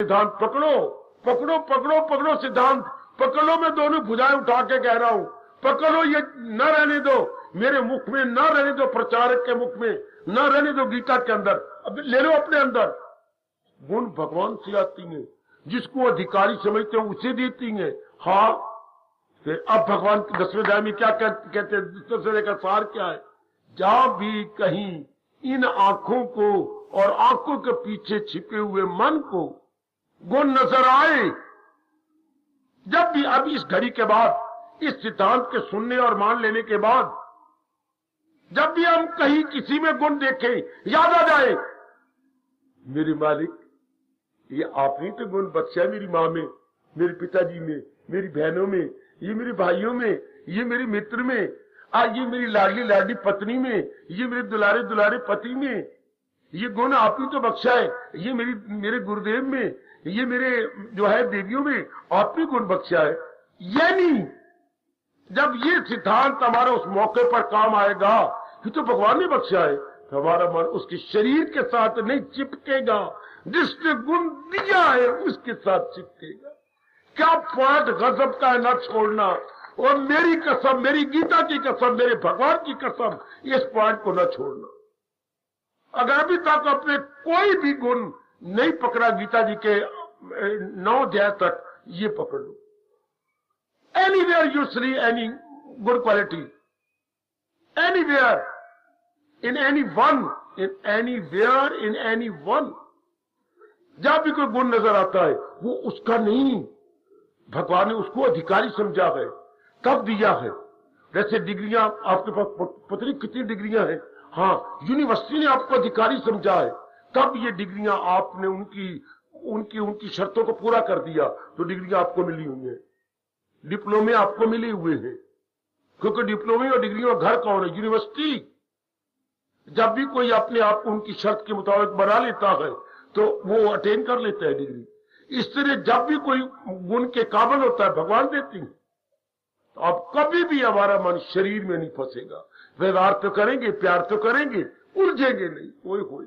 सिद्धांत पकड़ो पकड़ो पकड़ो पकड़ो सिद्धांत पकड़ो। मैं दोनों भुजाएं उठा के कह रहा हूं, पकड़ो। ये न रहने दो मेरे मुख में, न रहने दो प्रचारक के मुख में, न रहने दो गीता के अंदर। अब ले लो अपने अंदर। गुण भगवान से आती हैं, जिसको अधिकारी समझते हो उसे देती हैं। हाँ, फिर अब भगवान 10वें अध्याय में क्या कहते हैं? दूसरे का सार क्या है? जहां भी कहीं इन आंखों को और आंखों के पीछे छिपे हुए मन को गुण नजर आए, जब भी, अब इस घड़ी के बाद, इस सिद्धांत के सुनने और मान लेने के बाद, जब भी हम कहीं किसी में गुण देखें, याद आ जाए, मेरे मालिक, ये आपने तो गुण बख्शा मेरी मां में, मेरे पिताजी में, मेरी बहनों में, ये मेरे भाइयों में, ये मेरे मित्र में, आज ये मेरी लाडली लाडली पत्नी में, ये मेरे दुलारे दुलारे पति में, ये गुण आप ही तो बख्शा है। ये मेरे गुरुदेव में, ये मेरे जो है देवियों में आप ही गुण बख्शा है। यानी जब ये सिद्धांत हमारा उस मौके पर काम आएगा कि तो भगवान ने बख्शा है, तो हमारा मन उसके शरीर के साथ नहीं चिपकेगा, जिसने गुण दिया है उसके साथ चिपकेगा। क्या पॉइंट गजब का है, न छोड़ना। और मेरी कसम, मेरी गीता की कसम, मेरे भगवान की कसम, इस पॉइंट को न छोड़ना। अगर अभी तक अपने कोई भी गुण नहीं पकड़ा गीता जी के 9 अध्याय तक, ये पकड़ लो। Anywhere you see any good quality, anywhere in any one, in anywhere in any one, जब भी कोई गुण नजर आता है वो उसका नहीं, भगवान ने उसको अधिकारी समझा है, कब दिया है। जैसे डिग्रियां आपके पास पता नहीं कितनी डिग्रियां हैं, हाँ, यूनिवर्सिटी ने आपको अधिकारी समझा है, तब ये डिग्रियां आपने उनकी शर्तों को पूरा कर दिया तो डिग्रियां आपको मिली हुई हैं, डिप्लोमे आपको मिले हुए हैं। क्योंकि डिप्लोमे और डिग्रियों का घर कौन है? यूनिवर्सिटी। जब भी कोई अपने आप को उनकी शर्त के मुताबिक बना लेता है तो वो अटेन कर लेता है डिग्री। इस तरह जब भी कोई गुण के काबिल होता है भगवान देती है। तो अब कभी भी हमारा मन शरीर में नहीं फंसेगा। व्यवहार तो करेंगे, प्यार तो करेंगे, उलझेंगे नहीं। ओए होए।